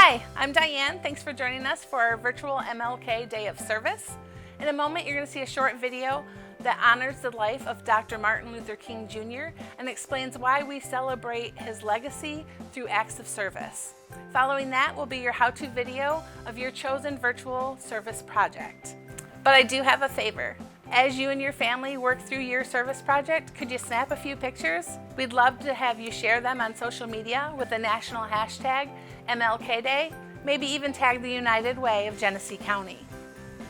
Hi, I'm Diane. Thanks for joining us for our virtual MLK Day of Service. In a moment, you're going to see a short video that honors the life of Dr. Martin Luther King Jr. and explains why we celebrate his legacy through acts of service. Following that will be your how-to video of your chosen virtual service project. But I do have a favor. As you and your family work through your service project, could you snap a few pictures? We'd love to have you share them on social media with the national hashtag MLK Day, maybe even tag the United Way of Genesee County.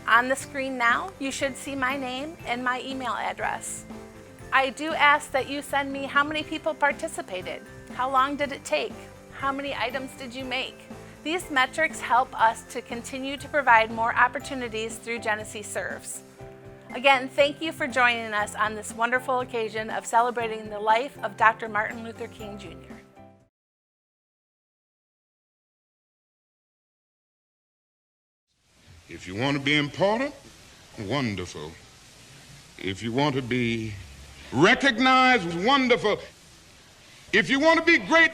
On the screen now, you should see my name and my email address. I do ask that you send me how many people participated, how long did it take, how many items did you make. These metrics help us to continue to provide more opportunities through Genesee Serves. Again, thank you for joining us on this wonderful occasion of celebrating the life of Dr. Martin Luther King Jr. If you want to be important, wonderful. If you want to be recognized, wonderful. If you want to be great,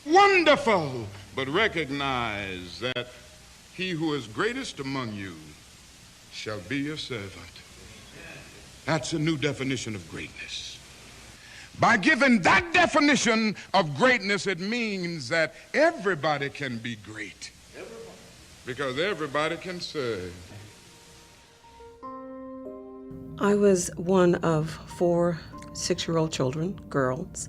wonderful. But recognize that he who is greatest among you shall be your servant. That's a new definition of greatness. By giving that definition of greatness, it means that everybody can be great. Because everybody can serve. I was one of 4 6-year-old children, girls,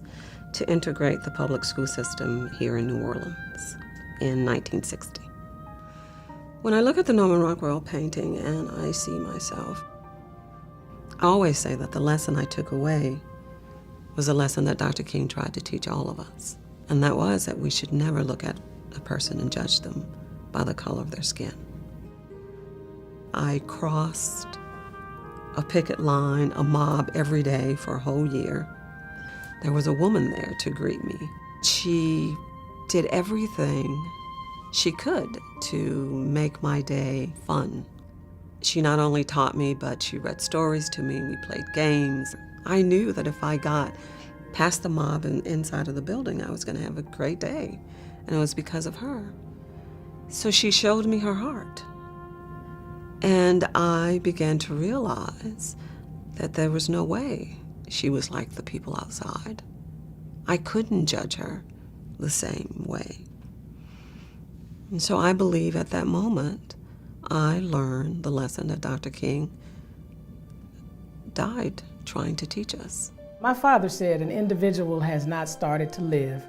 to integrate the public school system here in New Orleans in 1960. When I look at the Norman Rockwell painting and I see myself, I always say that the lesson I took away was a lesson that Dr. King tried to teach all of us. And that was that we should never look at a person and judge them by the color of their skin. I crossed a picket line, a mob every day for a whole year. There was a woman there to greet me. She did everything she could to make my day fun. She not only taught me, but she read stories to me. We played games. I knew that if I got past the mob and inside of the building, I was going to have a great day. And it was because of her. So she showed me her heart. And I began to realize that there was no way she was like the people outside. I couldn't judge her the same way. And so I believe at that moment, I learned the lesson that Dr. King died trying to teach us. My father said an individual has not started to live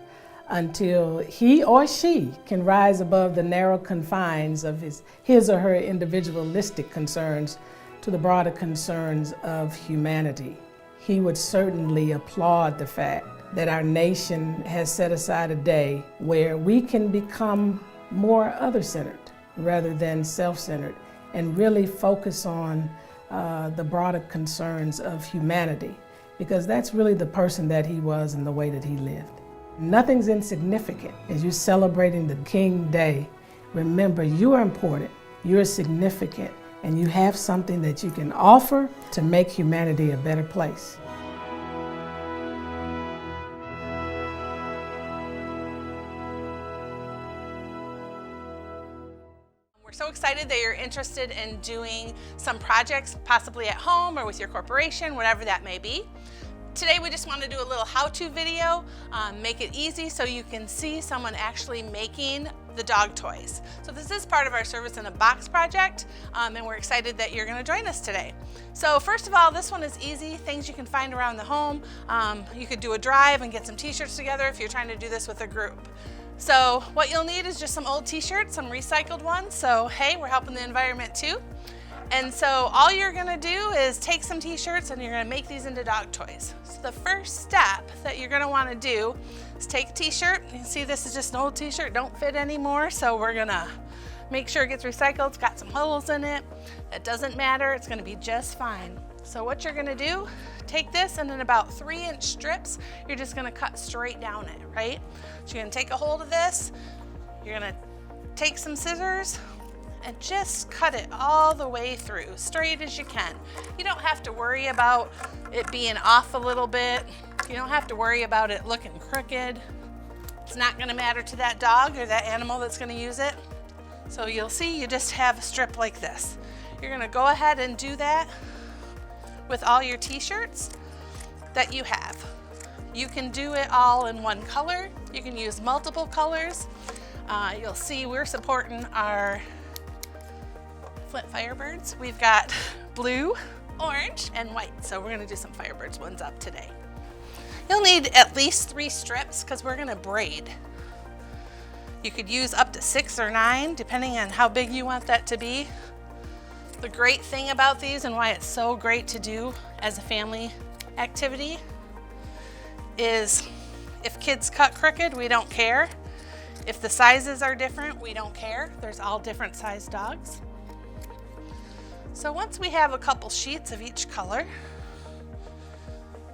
until he or she can rise above the narrow confines of his or her individualistic concerns to the broader concerns of humanity. He would certainly applaud the fact that our nation has set aside a day where we can become more other-centered rather than self-centered and really focus on the broader concerns of humanity, because that's really the person that he was and the way that he lived. Nothing's insignificant. As you're celebrating the King Day, remember you are important, you're significant, and you have something that you can offer to make humanity a better place. We're so excited that you're interested in doing some projects, possibly at home or with your corporation, whatever that may be. Today we just want to do a little how-to video, make it easy so you can see someone actually making the dog toys. So this is part of our Service in a Box project, and we're excited that you're going to join us today. So first of all, this one is easy, things you can find around the home. You could do a drive and get some t-shirts together if you're trying to do this with a group. So what you'll need is just some old t-shirts, some recycled ones, so hey, we're helping the environment too. And so all you're gonna do is take some t-shirts and you're gonna make these into dog toys. So the first step that you're gonna wanna do is take a t-shirt. You can see this is just an old t-shirt, don't fit anymore, so we're gonna make sure it gets recycled. It's got some holes in it. It doesn't matter, it's gonna be just fine. So what you're gonna do, take this and in about 3-inch strips, you're just gonna cut straight down it, right? So you're gonna take a hold of this, you're gonna take some scissors, and just cut it all the way through, straight as you can. You don't have to worry about it being off a little bit. You don't have to worry about it looking crooked. It's not going to matter to that dog or that animal that's going to use it. So you'll see you just have a strip like this. You're going to go ahead and do that with all your t-shirts that you have. You can do it all in one color. You can use multiple colors. You'll see we're supporting our Flint Firebirds. We've got blue, orange, and white. So we're going to do some Firebirds ones up today. You'll need at least 3 strips because we're going to braid. You could use up to 6 or 9 depending on how big you want that to be. The great thing about these and why it's so great to do as a family activity is if kids cut crooked, we don't care. If the sizes are different, we don't care. There's all different size dogs. So once we have a couple sheets of each color,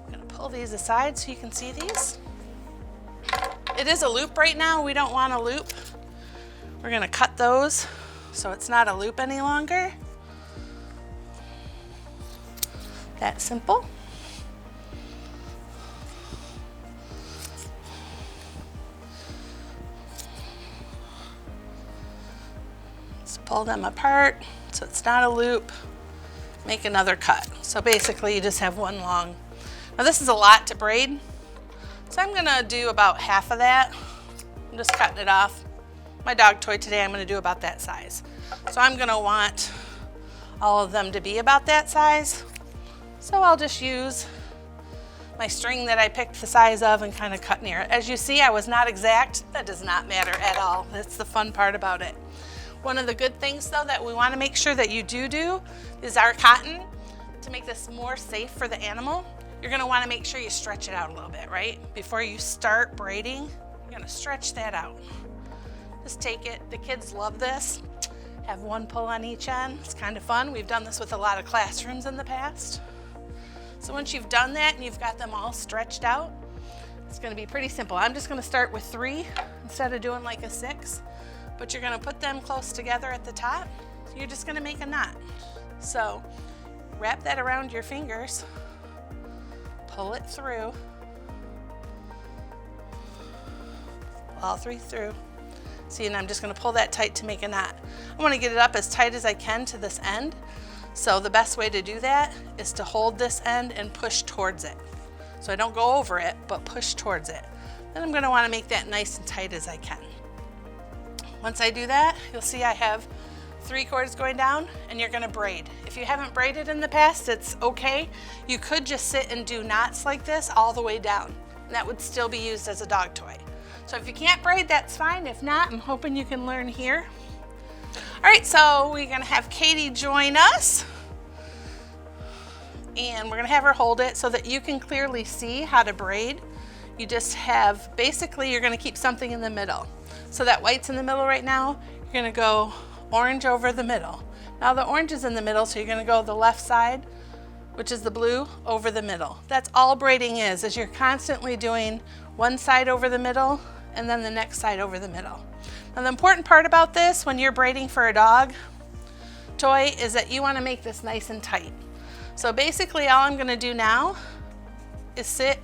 I'm going to pull these aside so you can see these. It is a loop right now. We don't want a loop. We're going to cut those so it's not a loop any longer. That simple. Let's pull them apart so it's not a loop. Make another cut. So basically you just have one long. Now this is a lot to braid. So I'm gonna do about half of that. I'm just cutting it off. My dog toy today, I'm gonna do about that size. So I'm gonna want all of them to be about that size. So I'll just use my string that I picked the size of and kind of cut near it. As you see, I was not exact. That does not matter at all. That's the fun part about it. One of the good things though that we wanna make sure that you do is our cotton, to make this more safe for the animal. You're gonna wanna make sure you stretch it out a little bit, right? Before you start braiding, you're gonna stretch that out. Just take it, the kids love this. Have one pull on each end, it's kind of fun. We've done this with a lot of classrooms in the past. So once you've done that and you've got them all stretched out, it's gonna be pretty simple. I'm just gonna start with 3 instead of doing like a 6, but you're gonna put them close together at the top. You're just gonna make a knot. So wrap that around your fingers, pull it through, all 3 through. See, and I'm just gonna pull that tight to make a knot. I wanna get it up as tight as I can to this end. So the best way to do that is to hold this end and push towards it. So I don't go over it, but push towards it. Then I'm gonna wanna make that nice and tight as I can. Once I do that, you'll see I have 3 cords going down and you're gonna braid. If you haven't braided in the past, it's okay. You could just sit and do knots like this all the way down. And that would still be used as a dog toy. So if you can't braid, that's fine. If not, I'm hoping you can learn here. All right, so we're gonna have Katie join us. And we're gonna have her hold it so that you can clearly see how to braid. You just have, basically you're gonna keep something in the middle. So that white's in the middle right now, you're gonna go orange over the middle. Now the orange is in the middle, so you're gonna go the left side, which is the blue, over the middle. That's all braiding is you're constantly doing one side over the middle and then the next side over the middle. Now the important part about this when you're braiding for a dog toy is that you wanna make this nice and tight. So basically all I'm gonna do now is sit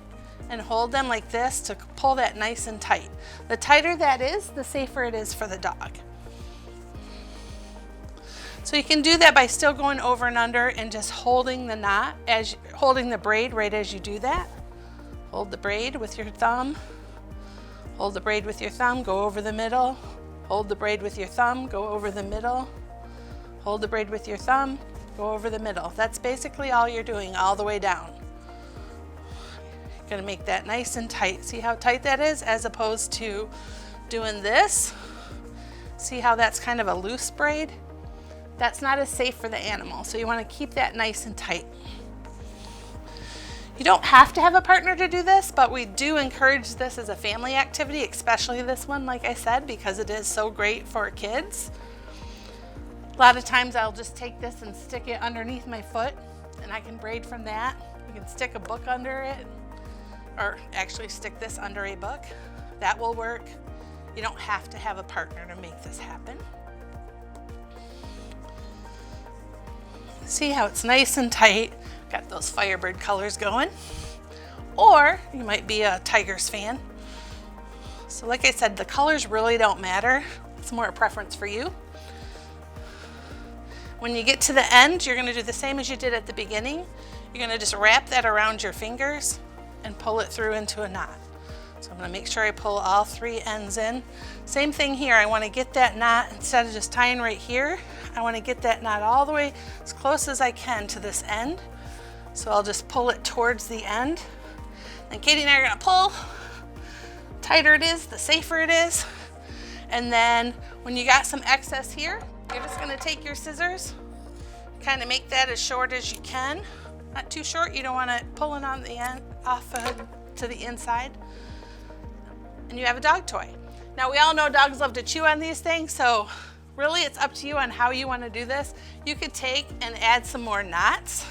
and hold them like this to pull that nice and tight. The tighter that is, the safer it is for the dog. So you can do that by still going over and under and just holding the knot, holding the braid right as you do that. Hold the braid with your thumb. Hold the braid with your thumb, go over the middle. Hold the braid with your thumb, go over the middle. Hold the braid with your thumb, go over the middle. That's basically all you're doing all the way down. You're gonna make that nice and tight. See how tight that is as opposed to doing this? See how that's kind of a loose braid? That's not as safe for the animal, so you want to keep that nice and tight. You don't have to have a partner to do this, but we do encourage this as a family activity, especially this one, like I said, because it is so great for kids. A lot of times I'll just take this and stick it underneath my foot, and I can braid from that. You can stick a book under it, or actually stick this under a book. That will work. You don't have to have a partner to make this happen. See how it's nice and tight. Got those Firebird colors going. Or you might be a Tigers fan. So like I said, the colors really don't matter. It's more a preference for you. When you get to the end, you're going to do the same as you did at the beginning. You're going to just wrap that around your fingers and pull it through into a knot. So I'm going to make sure I pull all 3 ends in. Same thing here. I want to get that knot, instead of just tying right here, I want to get that knot all the way as close as I can to this end. So I'll just pull it towards the end. And Katie and I are going to pull. The tighter it is, the safer it is. And then when you got some excess here, you're just going to take your scissors, kind of make that as short as you can. Not too short, you don't want it pulling on the end off to the inside. And you have a dog toy. Now we all know dogs love to chew on these things, so really it's up to you on how you want to do this. You could take and add some more knots.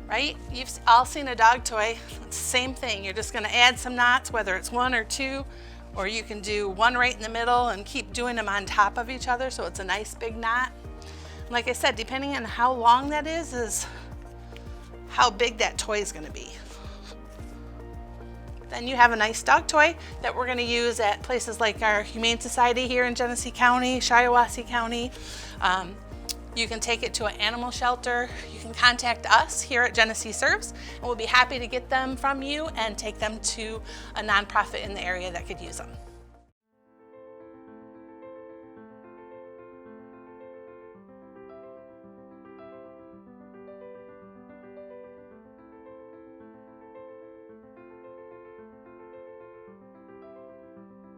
Right? You've all seen a dog toy. It's the same thing. You're just going to add some knots, whether it's 1 or 2, or you can do 1 right in the middle and keep doing them on top of each other so it's a nice big knot. And like I said, depending on how long that is how big that toy is going to be. Then you have a nice dog toy that we're going to use at places like our Humane Society here in Genesee County, Shiawassee County. You can take it to an animal shelter. You can contact us here at Genesee Serves, and we'll be happy to get them from you and take them to a nonprofit in the area that could use them.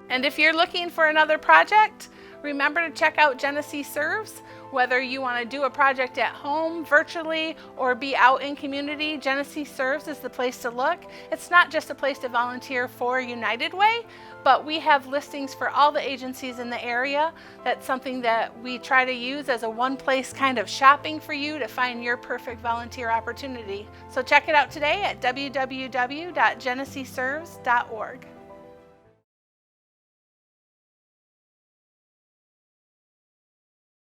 And if you're looking for another project, remember to check out Genesee Serves. Whether you want to do a project at home, virtually, or be out in community, Genesee Serves is the place to look. It's not just a place to volunteer for United Way, but we have listings for all the agencies in the area. That's something that we try to use as a one-place kind of shopping for you to find your perfect volunteer opportunity. So check it out today at www.geneseeserves.org.